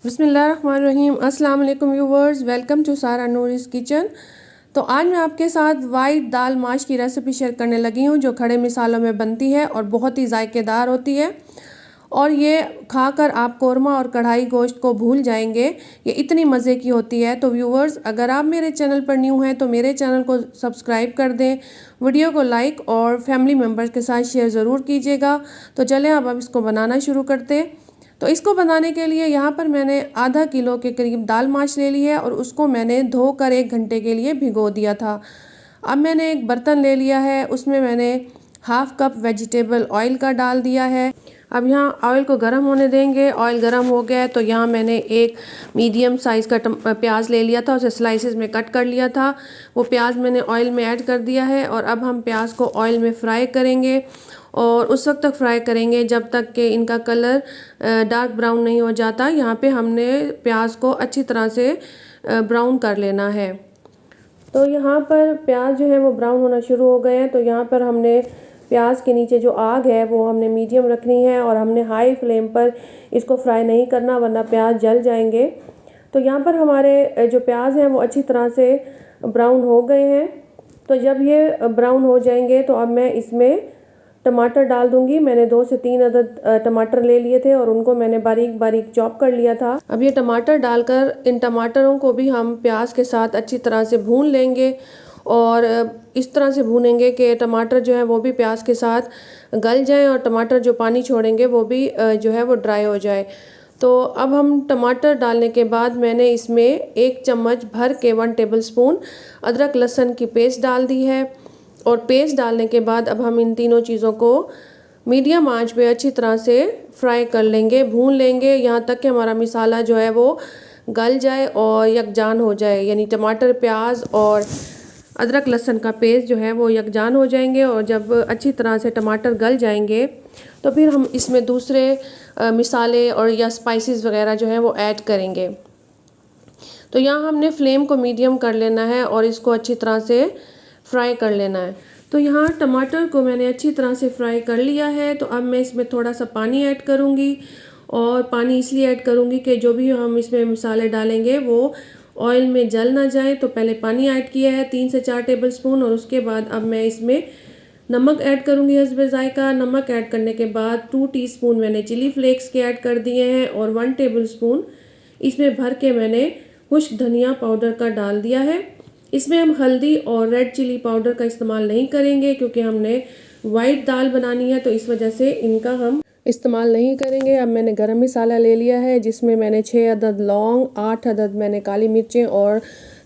बिस्मिल्लाहिर्रहमानिर्रहीम। अस्सलाम वालेकुम व्यूवर्स, वेलकम टू सारा नूरिस किचन। तो आज मैं आपके साथ वाइट दाल माश की रेसिपी शेयर करने लगी हूँ, जो खड़े मिसालों में बनती है और बहुत ही जायकेदार होती है। और ये खाकर आप कोरमा और कढ़ाई गोश्त को भूल जाएंगे, ये इतनी मज़े की होती है। तो व्यूवर्स, अगर आप मेरे चैनल पर न्यू हैं तो मेरे चैनल को सब्सक्राइब कर दें, वीडियो को लाइक और फैमिली मेम्बर्स के साथ शेयर ज़रूर कीजिएगा। तो चलें अब इसको बनाना शुरू करते हैं। तो इसको बनाने के लिए यहाँ पर मैंने आधा किलो के करीब दाल माश ले ली है और उसको मैंने धोकर 1 घंटे के लिए भिगो दिया था। अब मैंने एक बर्तन ले लिया है, उसमें मैंने हाफ कप वेजिटेबल ऑयल का डाल दिया है। अब यहाँ ऑयल को गर्म होने देंगे। ऑयल गर्म हो गया है तो यहाँ मैंने एक मीडियम साइज़ का प्याज ले लिया था, उसे स्लाइसेस में कट कर लिया था। वो प्याज मैंने ऑयल में ऐड कर दिया है और अब हम प्याज को ऑयल में फ्राई करेंगे और उस वक्त तक फ्राई करेंगे जब तक कि इनका कलर डार्क ब्राउन नहीं हो जाता। यहाँ पे हमने प्याज को अच्छी तरह से ब्राउन कर लेना है। तो यहाँ पर प्याज जो है वो ब्राउन होना शुरू हो गए हैं। तो यहाँ पर हमने प्याज के नीचे जो आग है वो हमने मीडियम रखनी है और हमने हाई फ्लेम पर इसको फ्राई नहीं करना, वरना प्याज जल जाएंगे। तो यहाँ पर हमारे जो प्याज हैं वो अच्छी तरह से ब्राउन हो गए हैं। तो जब ये ब्राउन हो जाएंगे तो अब मैं इसमें टमाटर डाल दूंगी। मैंने 2 से 3 अदद टमाटर ले लिए थे और उनको मैंने बारीक बारीक चॉप कर लिया था। अब ये टमाटर डालकर इन टमाटरों को भी हम प्याज के साथ अच्छी तरह से भून लेंगे और इस तरह से भूनेंगे कि टमाटर जो है वो भी प्याज के साथ गल जाएं और टमाटर जो पानी छोड़ेंगे वो भी जो है वो ड्राई हो जाए। तो अब हम टमाटर डालने के बाद मैंने इसमें 1 चम्मच भर के 1 टेबलस्पून अदरक लहसुन की पेस्ट डाल दी है। और पेस्ट डालने के बाद अब हम इन तीनों चीज़ों को मीडियम आंच पे अच्छी तरह से फ्राई कर लेंगे, भून लेंगे, यहाँ तक कि हमारा मसाला जो है वो गल जाए और यकजान हो जाए। यानी टमाटर, प्याज और अदरक लहसुन का पेस्ट जो है वो यकजान हो जाएंगे। और जब अच्छी तरह से टमाटर गल जाएंगे तो फिर हम इसमें दूसरे मसाले और या स्पाइसेस वगैरह जो है वो ऐड करेंगे। तो यहाँ हमने फ्लेम को मीडियम कर लेना है और इसको अच्छी तरह से फ्राई कर लेना है। तो यहाँ टमाटर को मैंने अच्छी तरह से फ्राई कर लिया है। तो अब मैं इसमें थोड़ा सा पानी ऐड करूँगी और पानी इसलिए ऐड करूँगी कि जो भी हम इसमें मसाले डालेंगे वो ऑयल में जल ना जाए। तो पहले पानी ऐड किया है 3 से 4 टेबलस्पून और उसके बाद अब मैं इसमें नमक ऐड करूँगी हस्बे जायका। नमक ऐड करने के बाद 2 टीस्पून मैंने चिली फ्लेक्स के ऐड कर दिए हैं और 1 टेबलस्पून इसमें भर के मैंने खुश्क धनिया पाउडर का डाल दिया है। इसमें हम हल्दी और रेड चिली पाउडर का इस्तेमाल नहीं करेंगे क्योंकि हमने वाइट दाल बनानी है, तो इस वजह से इनका हम इस्तेमाल नहीं करेंगे। अब मैंने गरम मसाला ले लिया है जिसमें मैंने 6 अदद लौंग, 8 अदद मैंने काली मिर्चें और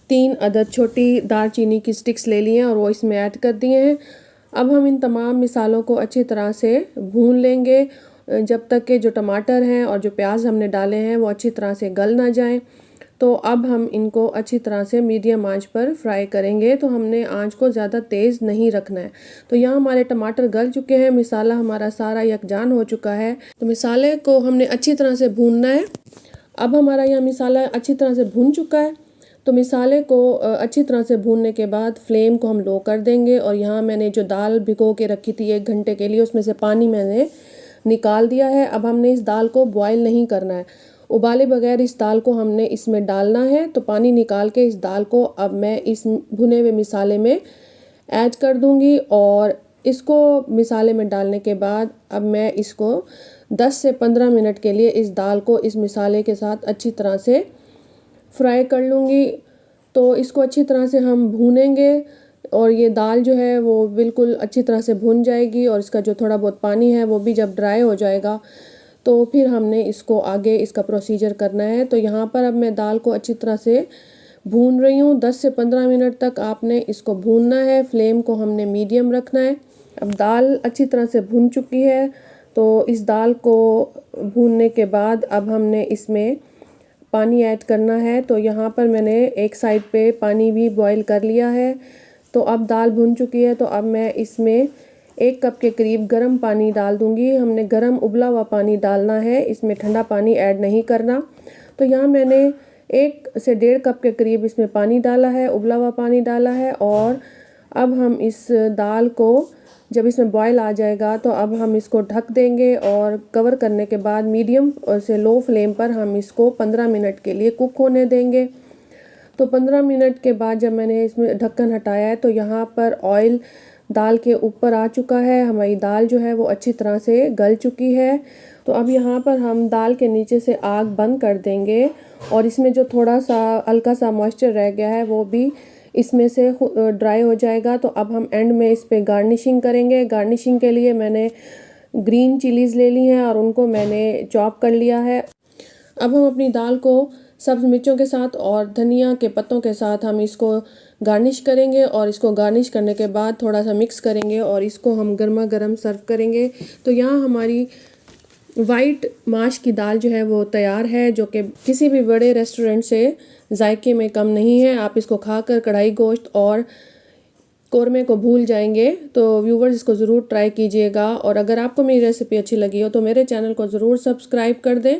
3 अदद छोटी दालचीनी की स्टिक्स ले लिए हैं और वो इसमें ऐड कर दिए हैं। अब हम इन तमाम मसालों को अच्छी तरह से भून लेंगे जब तक कि जो टमाटर हैं और जो प्याज हमने डाले हैं वो अच्छी तरह से गल ना जाएं। तो अब हम इनको अच्छी तरह से मीडियम आंच पर फ्राई करेंगे। तो हमने आंच को ज़्यादा तेज़ नहीं रखना है। तो यहाँ हमारे टमाटर गल चुके हैं, मसाला हमारा सारा यकजान हो चुका है। तो मसाले को हमने अच्छी तरह से भूनना है। अब हमारा यहाँ मसाला अच्छी तरह से भून चुका है। तो मसाले को अच्छी तरह से भूनने के बाद फ्लेम को हम लो कर देंगे और यहाँ मैंने जो दाल भिगो के रखी थी 1 घंटे के लिए, उसमें से पानी मैंने निकाल दिया है। अब हमने इस दाल को बॉयल नहीं करना है, उबाले बगैर इस दाल को हमने इसमें डालना है। तो पानी निकाल के इस दाल को अब मैं इस भुने हुए मसाले में ऐड कर दूंगी और इसको मसाले में डालने के बाद अब मैं इसको 10 से 15 मिनट के लिए इस दाल को इस मसाले के साथ अच्छी तरह से फ्राई कर लूँगी। तो इसको अच्छी तरह से हम भूनेंगे और ये दाल जो है वो बिल्कुल अच्छी तरह से भुन जाएगी और इसका जो थोड़ा बहुत पानी है वो भी जब ड्राई हो जाएगा तो फिर हमने इसको आगे इसका प्रोसीजर करना है। तो यहाँ पर अब मैं दाल को अच्छी तरह से भून रही हूँ। 10 से 15 मिनट तक आपने इसको भूनना है। फ्लेम को हमने मीडियम रखना है। अब दाल अच्छी तरह से भून चुकी है। तो इस दाल को भूनने के बाद अब हमने इसमें पानी ऐड करना है। तो यहाँ पर मैंने एक साइड पे पानी भी बॉईल कर लिया है। तो अब दाल भुन चुकी है। तो अब मैं इसमें 1 कप के करीब गर्म पानी डाल दूंगी। हमने गर्म उबला हुआ पानी डालना है, इसमें ठंडा पानी ऐड नहीं करना। तो यहाँ मैंने 1 से 1.5 कप के करीब इसमें पानी डाला है, उबला हुआ पानी डाला है। और अब हम इस दाल को जब इसमें बॉयल आ जाएगा तो अब हम इसको ढक देंगे और कवर करने के बाद मीडियम से लो फ्लेम पर हम इसको 15 मिनट के लिए कुक होने देंगे। तो 15 मिनट के बाद जब मैंने इसमें ढक्कन हटाया है तो यहाँ पर ऑयल दाल के ऊपर आ चुका है। हमारी दाल जो है वो अच्छी तरह से गल चुकी है। तो अब यहाँ पर हम दाल के नीचे से आग बंद कर देंगे और इसमें जो थोड़ा सा हल्का सा मॉइस्चर रह गया है वो भी इसमें से ड्राई हो जाएगा। तो अब हम एंड में इस पे गार्निशिंग करेंगे। गार्निशिंग के लिए मैंने ग्रीन चिलीज़ ले ली हैं और उनको मैंने चॉप कर लिया है। अब हम अपनी दाल को सब्ज़ मिर्चों के साथ और धनिया के पत्तों के साथ हम इसको गार्निश करेंगे और इसको गार्निश करने के बाद थोड़ा सा मिक्स करेंगे और इसको हम गर्मा गर्म सर्व करेंगे। तो यहाँ हमारी वाइट माश की दाल जो है वो तैयार है, जो कि किसी भी बड़े रेस्टोरेंट से जायके में कम नहीं है। आप इसको खाकर कढ़ाई गोश्त और कौरमे को भूल जाएंगे। तो व्यूवर्स इसको ज़रूर ट्राई कीजिएगा और अगर आपको मेरी रेसिपी अच्छी लगी हो तो मेरे चैनल को ज़रूर सब्सक्राइब कर दें,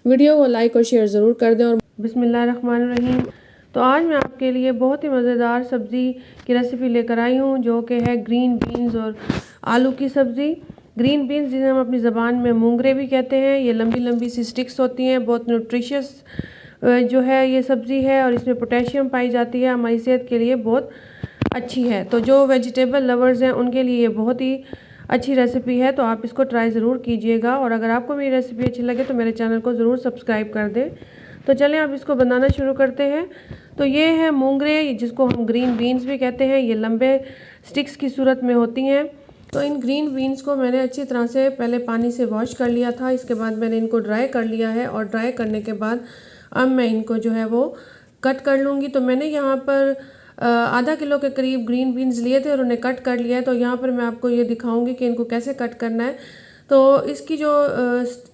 वीडियो को लाइक और शेयर ज़रूर कर दें। और बिस्मिल्लाहिर्रहमानिर्रहीम। तो आज मैं आपके लिए बहुत ही मज़ेदार सब्ज़ी की रेसिपी लेकर आई हूँ, जो कि है ग्रीन बीन्स और आलू की सब्ज़ी। ग्रीन बीन्स जिन्हें हम अपनी ज़बान में मूंगरे भी कहते हैं, ये लंबी लंबी सी स्टिक्स होती हैं। बहुत न्यूट्रिशियस जो है ये सब्ज़ी है और इसमें पोटेशियम पाई जाती है, हमारी सेहत के लिए बहुत अच्छी है। तो जो वेजिटेबल लवर्स हैं उनके लिए ये बहुत ही अच्छी रेसिपी है। तो आप इसको ट्राई ज़रूर कीजिएगा और अगर आपको मेरी रेसिपी अच्छी लगे तो मेरे चैनल को ज़रूर सब्सक्राइब कर दें। तो चलें अब इसको बनाना शुरू करते हैं। तो ये है मूंगरे, जिसको हम ग्रीन बीन्स भी कहते हैं। ये लंबे स्टिक्स की सूरत में होती हैं। तो इन ग्रीन बीन्स को मैंने अच्छी तरह से पहले पानी से वॉश कर लिया था। इसके बाद मैंने इनको ड्राई कर लिया है और ड्राई करने के बाद अब मैं इनको जो है वो कट कर लूँगी। तो मैंने यहाँ पर आधा किलो के करीब ग्रीन बीन्स लिए थे और उन्हें कट कर लिया है। तो यहाँ पर मैं आपको ये दिखाऊंगी कि इनको कैसे कट करना है। तो इसकी जो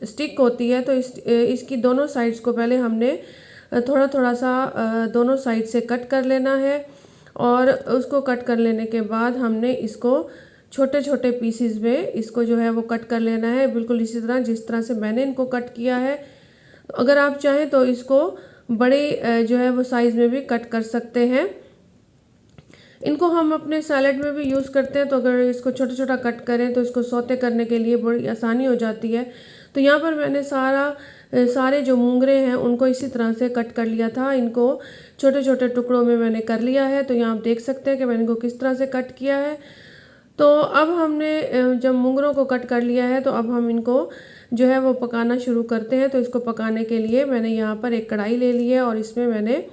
स्टिक होती है तो इसकी दोनों साइड्स को पहले हमने थोड़ा थोड़ा सा दोनों साइड से कट कर लेना है और उसको कट कर लेने के बाद हमने इसको छोटे छोटे पीसीज में इसको जो है वो कट कर लेना है, बिल्कुल इसी तरह जिस तरह से मैंने इनको कट किया है। अगर आप चाहें तो इसको बड़े जो है वो साइज़ में भी कट कर सकते हैं। इनको हम अपने सैलेड में भी यूज़ करते हैं। तो अगर इसको छोटा छोटा कट करें तो इसको सौते करने के लिए बड़ी आसानी हो जाती है। तो यहाँ पर मैंने सारे जो मूंगरे हैं उनको इसी तरह से कट कर लिया था। इनको छोटे छोटे टुकड़ों में मैंने कर लिया है। तो यहाँ आप देख सकते हैं कि मैंने इनको किस तरह से कट किया है। तो अब हमने जब मूंगरों को कट कर लिया है तो अब हम इनको जो है वो पकाना शुरू करते हैं। तो इसको पकाने के लिए मैंने यहाँ पर एक कढ़ाई ले ली है और इसमें मैंने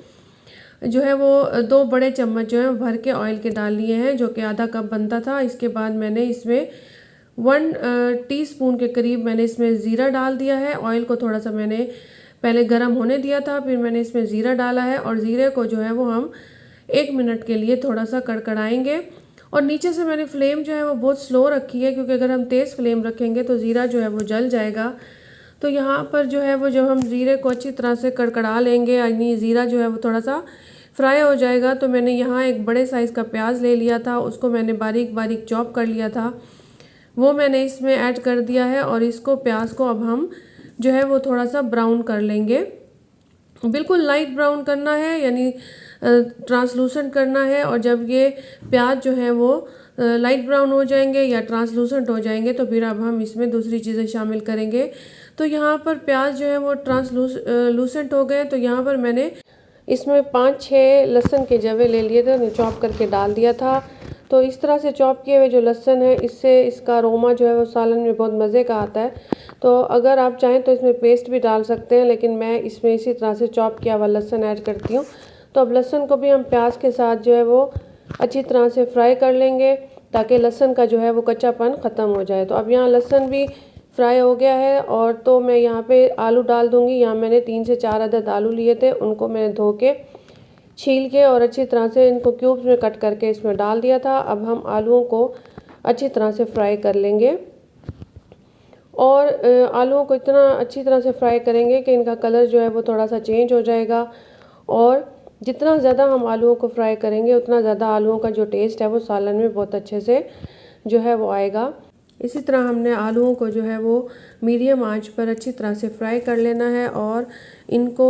जो है वो 2 बड़े चम्मच जो है भर के ऑयल के डाल लिए हैं, जो कि आधा कप बनता था। इसके बाद मैंने इसमें 1 टीस्पून के करीब मैंने इसमें ज़ीरा डाल दिया है। ऑयल को थोड़ा सा मैंने पहले गर्म होने दिया था, फिर मैंने इसमें ज़ीरा डाला है और ज़ीरे को जो है वो हम 1 मिनट के लिए थोड़ा सा कड़कड़ाएंगे। और नीचे से मैंने फ्लेम जो है वो बहुत स्लो रखी है, क्योंकि अगर हम तेज़ फ्लेम रखेंगे तो ज़ीरा जो है वो जल जाएगा। तो यहाँ पर जो है वो जब हम ज़ीरे को अच्छी तरह से कड़कड़ा लेंगे, यानी ज़ीरा जो है वो थोड़ा सा फ्राई हो जाएगा, तो मैंने यहाँ एक बड़े साइज़ का प्याज ले लिया था, उसको मैंने बारीक बारीक चॉप कर लिया था, वो मैंने इसमें ऐड कर दिया है। और इसको प्याज को अब हम जो है वो थोड़ा सा ब्राउन कर लेंगे, बिल्कुल लाइट ब्राउन करना है, यानी ट्रांसलूसेंट करना है। और जब ये प्याज जो है वो लाइट ब्राउन हो जाएंगे या ट्रांसलूसेंट हो जाएंगे तो फिर अब हम इसमें दूसरी चीज़ें शामिल करेंगे। तो यहाँ पर प्याज जो है वो ट्रांसलूसेंट हो गए। तो यहाँ पर मैंने इसमें 5-6 लहसुन के जवे ले लिए थे, चॉप करके डाल दिया था। तो इस तरह से चॉप किए हुए जो लहसुन है, इससे इसका अरोमा जो है वो सालन में बहुत मज़े का आता है। तो अगर आप चाहें तो इसमें पेस्ट भी डाल सकते हैं, लेकिन मैं इसमें इसी तरह से चॉप किया हुआ लहसुन ऐड करती हूँ। तो अब लहसुन को भी हम प्याज के साथ जो है वो अच्छी तरह से फ्राई कर लेंगे, ताकि लहसुन का जो है वो कच्चापन ख़त्म हो जाए। तो अब यहाँ लहसुन भी फ्राई हो गया है और तो मैं यहाँ पे आलू डाल दूँगी। यहाँ मैंने 3 से 4 अदद आलू लिए थे, उनको मैंने धो के छील के और अच्छी तरह से इनको क्यूब्स में कट करके इसमें डाल दिया था। अब हम आलूओं को अच्छी तरह से फ्राई कर लेंगे और आलूओं को इतना अच्छी तरह से फ्राई करेंगे कि इनका कलर जो है वो थोड़ा सा चेंज हो जाएगा। और जितना ज़्यादा हम आलूओं को फ्राई करेंगे उतना ज़्यादा आलूओं का जो टेस्ट है वो सालन में बहुत अच्छे से जो है वो आएगा। इसी तरह हमने आलूओं को जो है वो मीडियम आंच पर अच्छी तरह से फ्राई कर लेना है। और इनको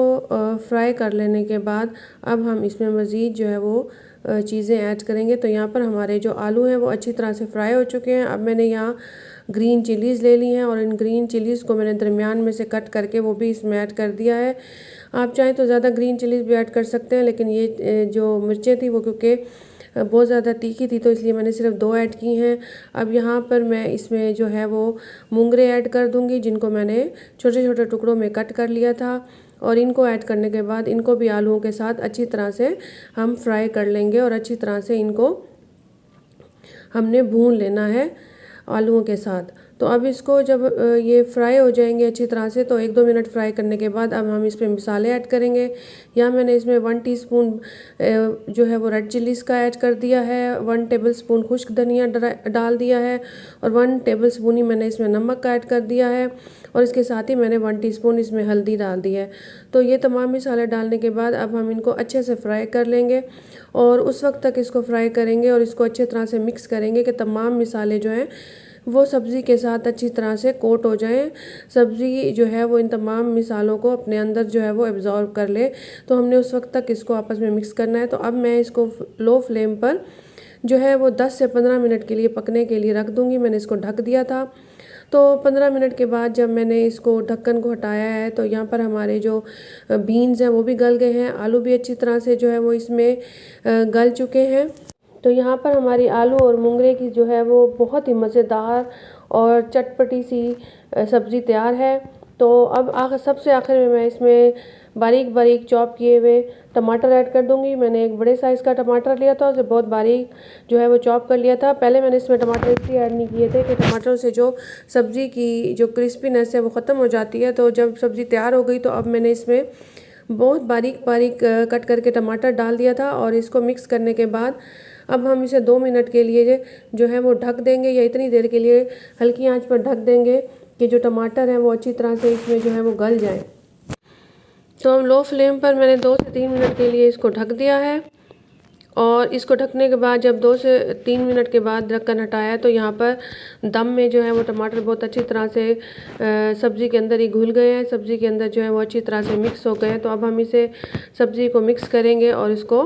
फ्राई कर लेने के बाद अब हम इसमें मज़ीद जो है वो चीज़ें ऐड करेंगे। तो यहाँ पर हमारे जो आलू हैं वो अच्छी तरह से फ्राई हो चुके हैं। अब मैंने यहाँ ग्रीन चिलीज़ ले ली हैं और इन ग्रीन चिलीज़ को मैंने दरमियान में से कट करके वो भी इसमें ऐड कर दिया है। आप चाहें तो ज़्यादा ग्रीन चिलीज़ भी ऐड कर सकते हैं, लेकिन ये जो मिर्चें थी वो क्योंकि बहुत ज़्यादा तीखी थी तो इसलिए मैंने सिर्फ 2 ऐड की हैं। अब यहाँ पर मैं इसमें जो है वो मूंगरे ऐड कर दूँगी, जिनको मैंने छोटे छोटे टुकड़ों में कट कर लिया था। और इनको ऐड करने के बाद इनको भी आलूओं के साथ अच्छी तरह से हम फ्राई कर लेंगे और अच्छी तरह से इनको हमने भून लेना है आलूओं के साथ। तो अब इसको जब ये फ्राई हो जाएंगे अच्छी तरह से, तो 1-2 मिनट फ्राई करने के बाद अब हम इसमें मसाले ऐड करेंगे। यहाँ मैंने इसमें 1 टीस्पून जो है वो रेड चिलीज़ का ऐड कर दिया है, 1 टेबलस्पून खुश्क धनिया डाल दिया है और 1 टेबलस्पून ही मैंने इसमें नमक का ऐड कर दिया है और इसके साथ ही मैंने 1 टीस्पून इसमें हल्दी डाल दी है। तो ये तमाम मसाले डालने के बाद अब हम इनको अच्छे से फ्राई कर लेंगे और उस वक्त तक इसको फ्राई करेंगे और इसको अच्छी तरह से मिक्स करेंगे कि तमाम मसाले जो हैं वो सब्ज़ी के साथ अच्छी तरह से कोट हो जाएं। सब्ज़ी जो है वो इन तमाम मसालों को अपने अंदर जो है वो एब्जॉर्ब कर ले। तो हमने उस वक्त तक इसको आपस में मिक्स करना है। तो अब मैं इसको लो फ्लेम पर जो है वो 10 से 15 मिनट के लिए पकने के लिए रख दूँगी। मैंने इसको ढक दिया था। तो 15 मिनट के बाद जब मैंने इसको ढक्कन को हटाया है तो यहाँ पर हमारे जो बीन्स हैं वो भी गल गए हैं, आलू भी अच्छी तरह से जो है वो इसमें गल चुके हैं। तो यहाँ पर हमारी आलू और मूंगरे की जो है वो बहुत ही मज़ेदार और चटपटी सी सब्ज़ी तैयार है। तो अब सबसे आखिर में मैं इसमें बारीक बारीक चॉप किए हुए टमाटर ऐड कर दूंगी। मैंने एक बड़े साइज़ का टमाटर लिया था, उसे बहुत बारीक जो है वो चॉप कर लिया था। पहले मैंने इसमें टमाटर इसलिए ऐड नहीं किए थे कि टमाटरों से जो सब्ज़ी की जो क्रिस्पीनेस है वो ख़त्म हो जाती है। तो जब सब्ज़ी तैयार हो गई तो अब मैंने इसमें बहुत बारीक बारीक कट करके टमाटर डाल दिया था और इसको मिक्स करने के बाद अब हम इसे 2 मिनट के लिए जो है वो ढक देंगे या इतनी देर के लिए हल्की आंच पर ढक देंगे कि जो टमाटर हैं वो अच्छी तरह से इसमें जो है वो गल जाएं। तो हम लो फ्लेम पर मैंने 2 से 3 मिनट के लिए इसको ढक दिया है और इसको ढकने के बाद जब 2 से 3 मिनट के बाद ढक्कन हटाया तो यहाँ पर दम में जो है वो टमाटर बहुत अच्छी तरह से सब्ज़ी के अंदर ही घुल गए हैं, सब्ज़ी के अंदर जो है वो अच्छी तरह से मिक्स हो गए हैं। तो अब हम इसे सब्ज़ी को मिक्स करेंगे और इसको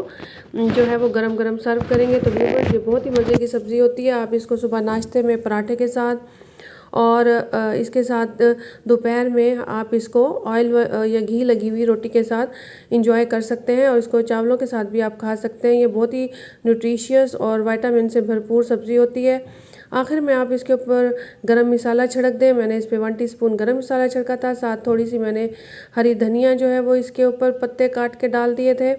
जो है वो गरम गरम सर्व करेंगे। तो व्यूअर्स, ये बहुत ही मज़े की सब्ज़ी होती है। आप इसको सुबह नाश्ते में पराठे के साथ और इसके साथ दोपहर में आप इसको ऑयल या घी लगी हुई रोटी के साथ इंजॉय कर सकते हैं और इसको चावलों के साथ भी आप खा सकते हैं। ये बहुत ही न्यूट्रिशियस और विटामिन से भरपूर सब्ज़ी होती है। आखिर में आप इसके ऊपर गरम मसाला छिड़क दें। मैंने इस पर 1 टीस्पून गरम मसाला छिड़का था, साथ थोड़ी सी मैंने हरी धनिया जो है वो इसके ऊपर पत्ते काट के डाल दिए थे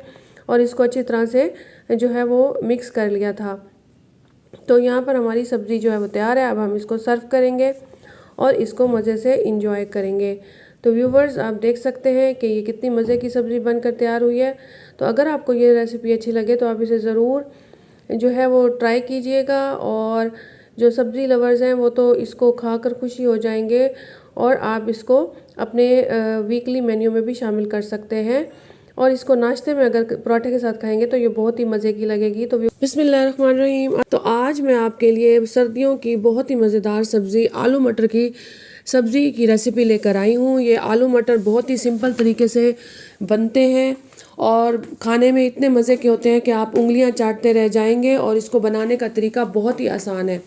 और इसको अच्छी तरह से जो है वो मिक्स कर लिया था। तो यहाँ पर हमारी सब्ज़ी जो है वो तैयार है। अब हम इसको सर्व करेंगे और इसको मज़े से इंजॉय करेंगे। तो व्यूवर्स, आप देख सकते हैं कि ये कितनी मज़े की सब्ज़ी बनकर तैयार हुई है। तो अगर आपको ये रेसिपी अच्छी लगे तो आप इसे ज़रूर जो है वो ट्राई कीजिएगा और जो सब्ज़ी लवर्स हैं वो तो इसको खाकर खुशी हो जाएंगे और आप इसको अपने वीकली मेन्यू में भी शामिल कर सकते हैं और इसको नाश्ते में अगर पराठे के साथ खाएंगे तो ये बहुत ही मज़े की लगेगी। तो बिस्मिल्लाहिर्रहमानिर्रहीम। तो आज मैं आपके लिए सर्दियों की बहुत ही मज़ेदार सब्ज़ी आलू मटर की सब्ज़ी की रेसिपी लेकर आई हूँ। ये आलू मटर बहुत ही सिंपल तरीके से बनते हैं और खाने में इतने मज़े के होते हैं कि आप उंगलियां चाटते रह जाएंगे और इसको बनाने का तरीका बहुत ही आसान है।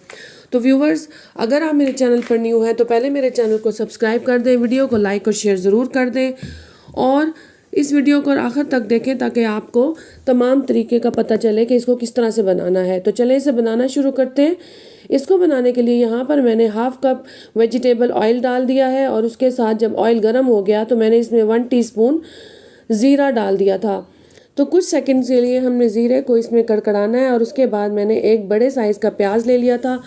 तो व्यूवर्स, अगर आप मेरे चैनल पर न्यू हैं तो पहले मेरे चैनल को सब्सक्राइब कर दें, वीडियो को लाइक और शेयर ज़रूर कर दें और इस वीडियो को आखिर तक देखें ताकि आपको तमाम तरीके का पता चले कि इसको किस तरह से बनाना है। तो चलें इसे बनाना शुरू करते हैं। इसको बनाने के लिए यहाँ पर मैंने 1/2 कप वेजिटेबल ऑयल डाल दिया है और उसके साथ जब ऑयल गर्म हो गया तो मैंने इसमें 1 टीस्पून ज़ीरा डाल दिया था। तो कुछ सेकंड के लिए हमने ज़ीरे को इसमें कड़कड़ाना है और उसके बाद मैंने एक बड़े साइज़ का प्याज ले लिया था,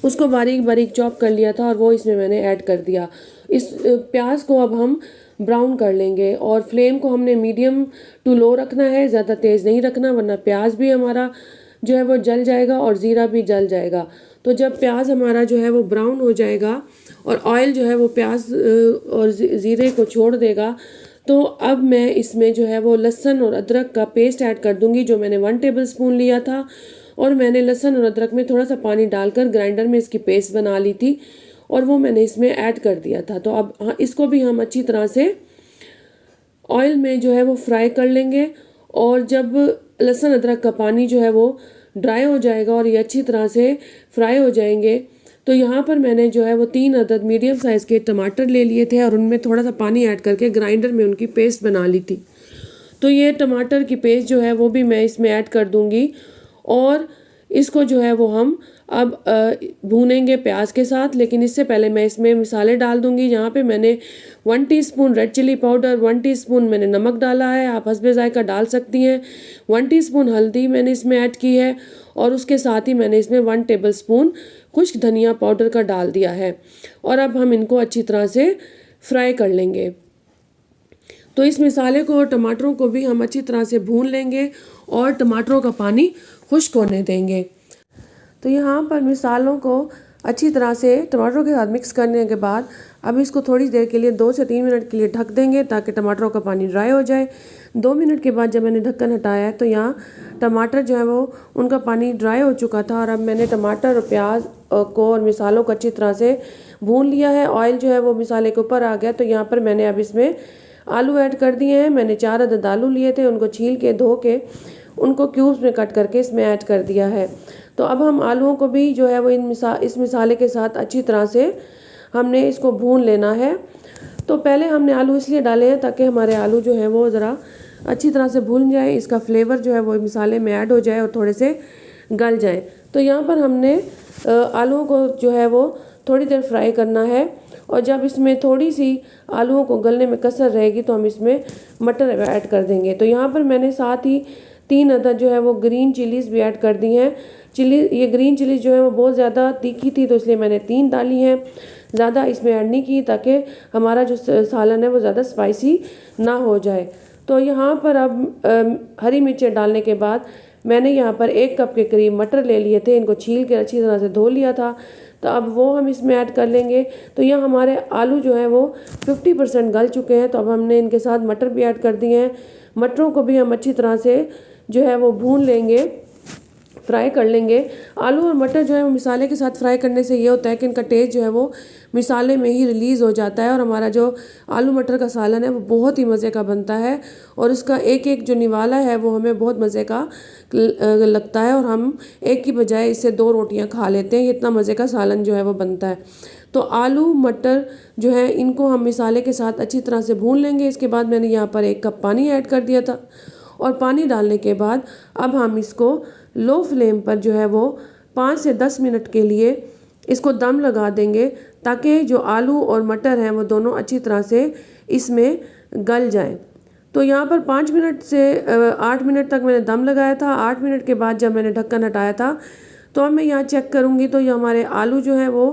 उसको बारीक बारीक चॉप कर लिया था और वो इसमें मैंने ऐड कर दिया। इस प्याज को अब हम ब्राउन कर लेंगे और फ्लेम को हमने मीडियम टू लो रखना है, ज़्यादा तेज़ नहीं रखना वरना प्याज भी हमारा जो है वो जल जाएगा और ज़ीरा भी जल जाएगा। तो जब प्याज हमारा जो है वो ब्राउन हो जाएगा और ऑयल जो है वो प्याज और ज़ीरे को छोड़ देगा तो अब मैं इसमें जो है वो लहसुन और अदरक का पेस्ट ऐड कर दूंगी जो मैंने 1 टेबलस्पून लिया था और मैंने लहसुन और अदरक में थोड़ा सा पानी डालकर ग्राइंडर में इसकी पेस्ट बना ली थी और वो मैंने इसमें ऐड कर दिया था। तो अब इसको भी हम अच्छी तरह से ऑयल में जो है वो फ्राई कर लेंगे और जब लहसुन अदरक का पानी जो है वो ड्राई हो जाएगा और ये अच्छी तरह से फ्राई हो जाएंगे। तो यहाँ पर मैंने जो है वो 3 अदद मीडियम साइज़ के टमाटर ले लिए थे और उनमें थोड़ा सा पानी ऐड करके ग्राइंडर में उनकी पेस्ट बना ली थी। तो ये टमाटर की पेस्ट जो है वो भी मैं इसमें ऐड कर दूँगी और इसको जो है वो हम अब भूनेंगे प्याज के साथ। लेकिन इससे पहले मैं इसमें मसाले डाल दूंगी। यहाँ पे मैंने 1 teaspoon red chilli powder, 1 teaspoon मैंने नमक डाला है, आप हस्बे जायका डाल सकती हैं। 1 टीस्पून हल्दी मैंने इसमें ऐड की है और उसके साथ ही मैंने इसमें 1 टेबलस्पून खुश्क धनिया पाउडर का डाल दिया है। और अब हम इनको अच्छी तरह से फ्राई कर लेंगे। तो इस मसाले को और टमाटरों को भी हम अच्छी तरह से भून लेंगे और टमाटरों का पानी खुश्क होने देंगे। तो यहाँ पर मसालों को अच्छी तरह से टमाटरों के साथ मिक्स करने के बाद अब इसको थोड़ी देर के लिए 2 से 3 मिनट के लिए ढक देंगे ताकि टमाटरों का पानी ड्राई हो जाए। 2 मिनट के बाद जब मैंने ढक्कन हटाया है तो यहाँ टमाटर जो है वो उनका पानी ड्राई हो चुका था और अब मैंने टमाटर और प्याज को और मसालों को अच्छी तरह से भून लिया है। ऑयल जो है वो मसाले के ऊपर आ गया। तो यहाँ पर मैंने अब इसमें आलू ऐड कर दिए हैं। मैंने 4 अदद आलू लिए थे, उनको छील के धो के उनको क्यूब्स में कट करके इसमें ऐड कर दिया है। तो अब हम आलूओं को भी जो है वो इस मसाले के साथ अच्छी तरह से हमने इसको भून लेना है। तो पहले हमने आलू इसलिए डाले हैं ताकि हमारे आलू जो है वो ज़रा अच्छी तरह से भून जाए, इसका फ्लेवर जो है वो मसाले में ऐड हो जाए और थोड़े से गल जाए। तो यहाँ पर हमने आलूओं को जो है वो थोड़ी देर फ्राई करना है और जब इसमें थोड़ी सी आलूओं को गलने में कसर रहेगी तो हम इसमें मटर ऐड कर देंगे। तो यहाँ पर मैंने साथ ही 3 अदद जो है वो ग्रीन चिलीज़ भी ऐड कर दी हैं। ये ग्रीन चिलीज़ जो है वो बहुत ज़्यादा तीखी थी तो इसलिए मैंने 3 डाली हैं, ज़्यादा इसमें ऐड नहीं की ताकि हमारा जो सालन है वो ज़्यादा स्पाइसी ना हो जाए। तो यहाँ पर अब हरी मिर्चें डालने के बाद मैंने यहाँ पर 1 कप के करीब मटर ले लिए थे, इनको छील के अच्छी तरह से धो लिया था। तो अब वो हम इसमें ऐड कर लेंगे। तो यहाँ हमारे आलू जो है वो 50% गल चुके हैं। तो अब हमने इनके साथ मटर भी ऐड कर दिए हैं। मटरों को भी हम अच्छी तरह से जो है वो भून लेंगे, फ्राई कर लेंगे। आलू और मटर जो है वो मसाले के साथ फ्राई करने से ये होता है कि इनका टेस्ट जो है वो मसाले में ही रिलीज़ हो जाता है और हमारा जो आलू मटर का सालन है वो बहुत ही मज़े का बनता है और उसका एक एक जो निवाला है वो हमें बहुत मज़े का लगता है और हम एक की बजाय इससे 2 रोटियां खा लेते हैं। इतना मज़े का सालन जो है वो बनता है। तो आलू मटर जो है इनको हम मसाले के साथ अच्छी तरह से भून लेंगे। इसके बाद मैंने यहाँ पर 1 कप पानी ऐड कर दिया था और पानी डालने के बाद अब हम इसको लो फ्लेम पर जो है वो 5 से 10 मिनट के लिए इसको दम लगा देंगे ताकि जो आलू और मटर हैं वो दोनों अच्छी तरह से इसमें गल जाएं। तो यहाँ पर 5 मिनट से 8 मिनट तक मैंने दम लगाया था। 8 मिनट के बाद जब मैंने ढक्कन हटाया था तो अब मैं यहाँ चेक करूँगी तो ये हमारे आलू जो है वो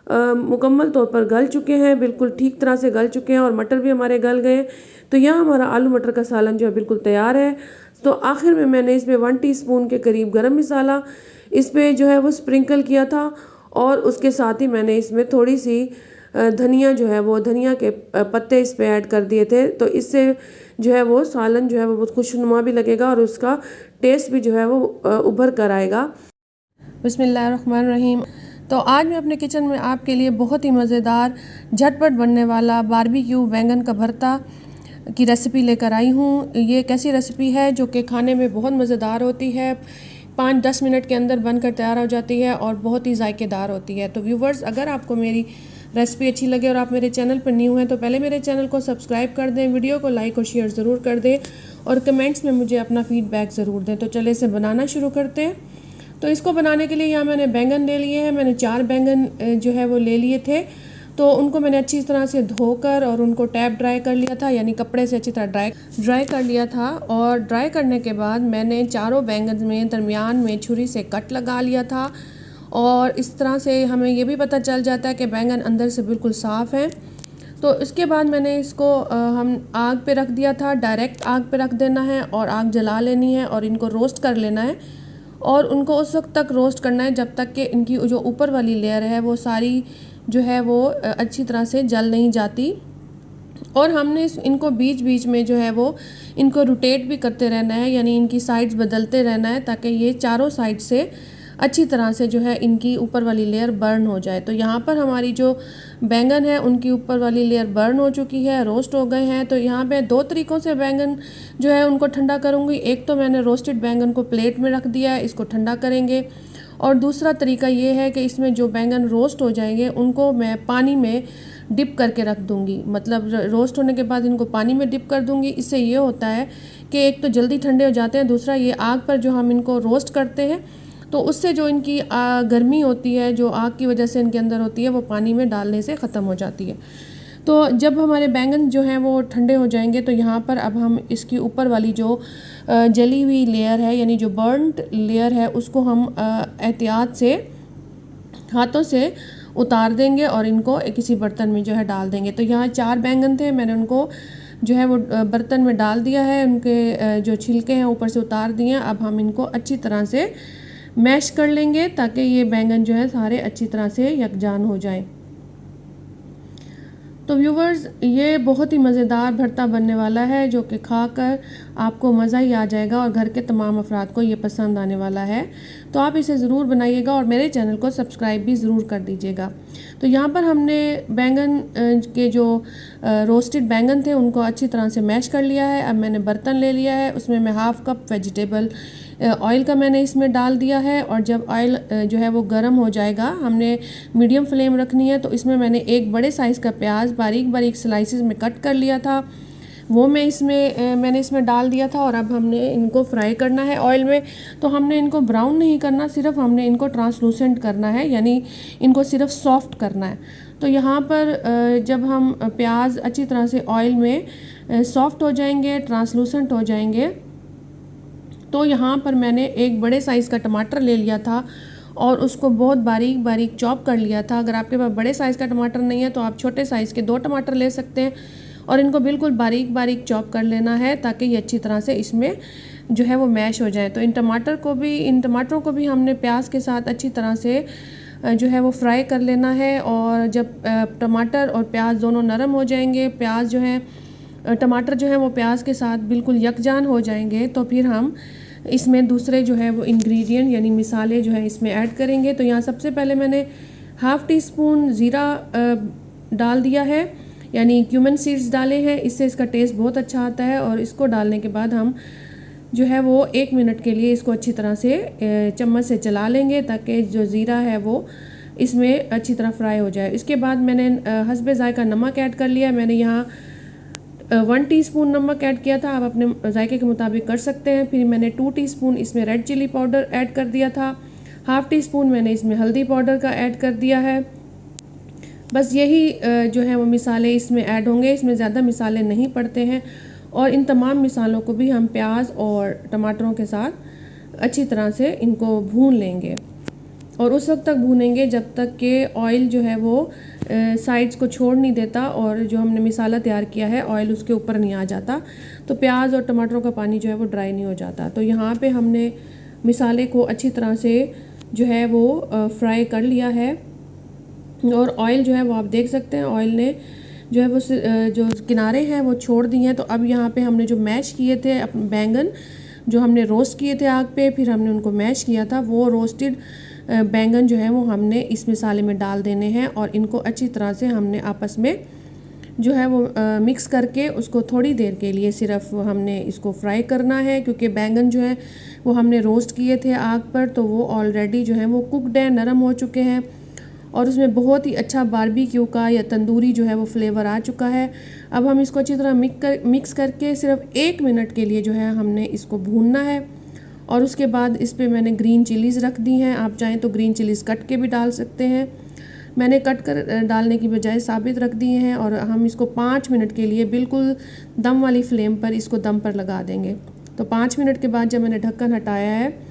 मुकम्मल तौर पर गल चुके हैं, बिल्कुल ठीक तरह से गल चुके हैं और मटर भी हमारे गल गए। तो यहाँ हमारा आलू मटर का सालन जो है बिल्कुल तैयार है। तो आखिर में मैंने इसमें 1 टीस्पून के करीब गरम मसाला इस पर जो है वो स्प्रिंकल किया था और उसके साथ ही मैंने इसमें थोड़ी सी धनिया जो है वो धनिया के पत्ते इस पर ऐड कर दिए थे। तो इससे जो है वो सालन जो है वो बहुत खुशनुमा भी लगेगा और उसका टेस्ट भी जो है वो उभर कर आएगा। बिस्मिल्लाहिर्रहमानिर्रहीम। तो आज मैं अपने किचन में आपके लिए बहुत ही मज़ेदार झटपट बनने वाला बारबेक्यू बैंगन का भरता की रेसिपी लेकर आई हूँ। ये एक ऐसी रेसिपी है जो कि खाने में बहुत मज़ेदार होती है, 5-10 मिनट के अंदर बनकर तैयार हो जाती है और बहुत ही जायकेदार होती है। तो व्यूवर्स, अगर आपको मेरी रेसिपी अच्छी लगे और आप मेरे चैनल पर न्यू हैं तो पहले मेरे चैनल को सब्सक्राइब कर दें, वीडियो को लाइक और शेयर ज़रूर कर दें और कमेंट्स में मुझे अपना फ़ीडबैक ज़रूर दें। तो चले इसे बनाना शुरू करते हैं। तो इसको बनाने के लिए यहाँ मैंने बैंगन ले लिए हैं। मैंने 4 बैंगन जो है वो ले लिए थे। तो उनको मैंने अच्छी तरह से धोकर और उनको टैप ड्राई कर लिया था, यानी कपड़े से अच्छी तरह ड्राई कर लिया था। और ड्राई करने के बाद मैंने चारों बैंगन में दरमियान में छुरी से कट लगा लिया था और इस तरह से हमें ये भी पता चल जाता है कि बैंगन अंदर से बिल्कुल साफ़ है। तो इसके बाद मैंने इसको हम आग पे रख दिया था। डायरेक्ट आग पे रख देना है और आग जला लेनी है और इनको रोस्ट कर लेना है और उनको उस वक्त तक रोस्ट करना है जब तक कि इनकी जो ऊपर वाली लेयर है वो सारी जो है वो अच्छी तरह से जल नहीं जाती। और हमने इनको बीच बीच में जो है वो इनको रोटेट भी करते रहना है, यानी इनकी साइड्स बदलते रहना है ताकि ये चारों साइड से अच्छी तरह से जो है इनकी ऊपर वाली लेयर बर्न हो जाए। तो यहाँ पर हमारी जो बैंगन है उनकी ऊपर वाली लेयर बर्न हो चुकी है, रोस्ट हो गए हैं। तो यहाँ पे 2 तरीक़ों से बैंगन जो है उनको ठंडा करूँगी। एक तो मैंने रोस्टेड बैंगन को प्लेट में रख दिया है, इसको ठंडा करेंगे। और दूसरा तरीका ये है कि इसमें जो बैंगन रोस्ट हो जाएंगे उनको मैं पानी में डिप करके रख दूँगी, मतलब रोस्ट होने के बाद इनको पानी में डिप कर दूँगी। इससे ये होता है कि एक तो जल्दी ठंडे हो जाते हैं, दूसरा ये आग पर जो हम इनको रोस्ट करते हैं तो उससे जो इनकी गर्मी होती है, जो आग की वजह से इनके अंदर होती है, वो पानी में डालने से ख़त्म हो जाती है। तो जब हमारे बैंगन जो हैं वो ठंडे हो जाएंगे तो यहाँ पर अब हम इसकी ऊपर वाली जो जली हुई लेयर है, यानी जो बर्नड लेयर है, उसको हम एहतियात से हाथों से उतार देंगे और इनको किसी बर्तन में जो है डाल देंगे। तो यहाँ 4 बैंगन थे, मैंने उनको जो है वो बर्तन में डाल दिया है, उनके जो छिलके हैं ऊपर से उतार दिए हैं। अब हम इनको अच्छी तरह से मैश कर लेंगे ताकि ये बैंगन जो है सारे अच्छी तरह से यकजान हो जाएं। तो व्यूवर्स, ये बहुत ही मज़ेदार भरता बनने वाला है जो कि खाकर आपको मज़ा ही आ जाएगा और घर के तमाम अफराद को ये पसंद आने वाला है। तो आप इसे ज़रूर बनाइएगा और मेरे चैनल को सब्सक्राइब भी ज़रूर कर दीजिएगा। तो यहाँ पर हमने बैंगन के जो रोस्टेड बैंगन थे उनको अच्छी तरह से मैश कर लिया है। अब मैंने बर्तन ले लिया है, उसमें मैं हाफ़ कप वेजिटेबल ऑयल का मैंने इसमें डाल दिया है। और जब ऑयल जो है वो गर्म हो जाएगा, हमने मीडियम फ्लेम रखनी है। तो इसमें मैंने एक बड़े साइज़ का प्याज बारीक बारीक स्लाइसेस में कट कर लिया था, वो मैंने इसमें डाल दिया था। और अब हमने इनको फ्राई करना है ऑयल में। तो हमने इनको ब्राउन नहीं करना, सिर्फ हमने इनको ट्रांसलूसेंट करना है, यानी इनको सिर्फ सॉफ्ट करना है। तो यहाँ पर जब हम प्याज अच्छी तरह से ऑयल में सॉफ्ट हो जाएंगे, ट्रांसलूसेंट हो जाएंगे, तो यहाँ पर मैंने एक बड़े साइज़ का टमाटर ले लिया था और उसको बहुत बारीक बारीक चॉप कर लिया था। अगर आपके पास बड़े साइज़ का टमाटर नहीं है तो आप छोटे साइज़ के 2 टमाटर ले सकते हैं और इनको बिल्कुल बारीक बारीक चॉप कर लेना है ताकि ये अच्छी तरह से इसमें जो है वो मैश हो जाए। तो इन टमाटरों को भी हमने प्याज के साथ अच्छी तरह से जो है वो फ्राई कर लेना है। और जब टमाटर और प्याज दोनों नरम हो जाएंगे, प्याज जो है टमाटर जो है वो प्याज के साथ बिल्कुल यकजान हो जाएंगे, तो फिर हम इसमें दूसरे जो है वो इंग्रेडिएंट यानी मिसाले जो है इसमें ऐड करेंगे। तो यहाँ सबसे पहले मैंने हाफ़ टी स्पून ज़ीरा डाल दिया है, यानी क्यूमन सीड्स डाले हैं, इससे इसका टेस्ट बहुत अच्छा आता है। और इसको डालने के बाद हम जो है वो 1 मिनट के लिए इसको अच्छी तरह से चम्मच से चला लेंगे ताकि जो ज़ीरा है वो इसमें अच्छी तरह फ्राई हो जाए। इसके बाद मैंने हस्बे ज़ायका नमक ऐड कर लिया। मैंने यहाँ 1 टीस्पून नमक ऐड किया था, आप अपने जायके के मुताबिक कर सकते हैं। फिर मैंने 2 टीस्पून इसमें रेड चिली पाउडर ऐड कर दिया था, हाफ़ टी स्पून मैंने इसमें हल्दी पाउडर का ऐड कर दिया है। बस यही जो है वो मिसाले इसमें ऐड होंगे, इसमें ज़्यादा मिसाले नहीं पड़ते हैं। और इन तमाम मिसालों को भी हम प्याज और टमाटरों के साथ अच्छी तरह से इनको भून लेंगे और उस वक्त तक भूनेंगे जब तक कि ऑयल जो है वो साइड्स को छोड़ नहीं देता और जो हमने मिसाला तैयार किया है ऑयल उसके ऊपर नहीं आ जाता, तो प्याज और टमाटरों का पानी जो है वो ड्राई नहीं हो जाता। तो यहाँ पे हमने मिसाले को अच्छी तरह से जो है वो फ्राई कर लिया है और ऑयल जो है वो आप देख सकते हैं ऑयल ने जो है वो जो किनारे हैं वो छोड़ दिए हैं। तो अब यहाँ पे हमने जो मैश किए थे अपने बैंगन जो हमने रोस्ट किए थे आग पे, फिर हमने उनको मैश किया था, वो रोस्टेड बैंगन जो है वो हमने इस मिसाले में डाल देने हैं और इनको अच्छी तरह से हमने आपस में जो है वो मिक्स करके उसको थोड़ी देर के लिए सिर्फ हमने इसको फ्राई करना है, क्योंकि बैंगन जो है वो हमने रोस्ट किए थे आग पर, तो वो ऑलरेडी जो है वो कुकड है, नरम हो चुके हैं और उसमें बहुत ही अच्छा बारबेक्यू का या तंदूरी जो है वो फ्लेवर आ चुका है। अब हम इसको अच्छी तरह मिक्स करके सिर्फ 1 मिनट के लिए जो है हमने इसको भूनना है और उसके बाद इस पे मैंने ग्रीन चिलीज़ रख दी हैं। आप चाहें तो ग्रीन चिलीज़ कट के भी डाल सकते हैं, मैंने कट कर डालने की बजाय साबित रख दिए हैं। और हम इसको 5 मिनट के लिए बिल्कुल दम वाली फ्लेम पर इसको दम पर लगा देंगे। तो 5 मिनट के बाद जब मैंने ढक्कन हटाया है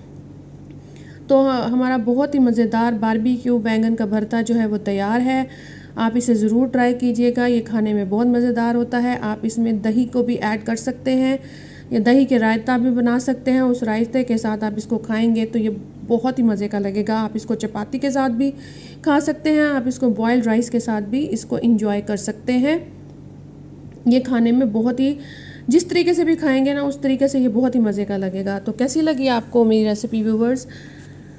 तो हमारा बहुत ही मज़ेदार बारबेक्यू बैंगन का भरता जो है वो तैयार है। आप इसे ज़रूर ट्राई कीजिएगा, ये खाने में बहुत मज़ेदार होता है। आप इसमें दही को भी ऐड कर सकते हैं या दही के रायता भी बना सकते हैं, उस रायते के साथ आप इसको खाएंगे तो ये बहुत ही मज़े का लगेगा। आप इसको चपाती के साथ भी खा सकते हैं, आप इसको बॉयल्ड राइस के साथ भी इसको इंजॉय कर सकते हैं। ये खाने में बहुत ही जिस तरीके से भी खाएंगे ना उस तरीके से ये बहुत ही मज़े का लगेगा। तो कैसी लगी आपको मेरी रेसिपी व्यूवर्स?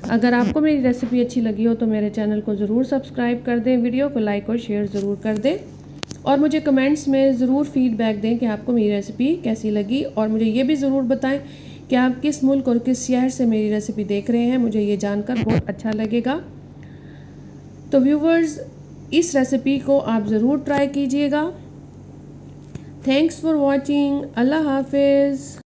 अगर आपको मेरी रेसिपी अच्छी लगी हो तो मेरे चैनल को ज़रूर सब्सक्राइब कर दें, वीडियो को लाइक और शेयर ज़रूर कर दें और मुझे कमेंट्स में ज़रूर फीडबैक दें कि आपको मेरी रेसिपी कैसी लगी। और मुझे ये भी ज़रूर बताएं कि आप किस मुल्क और किस शहर से मेरी रेसिपी देख रहे हैं, मुझे ये जानकर बहुत अच्छा लगेगा। तो व्यूवर्स, इस रेसिपी को आप ज़रूर ट्राई कीजिएगा। Thanks for watching. अल्लाह हाफिज़।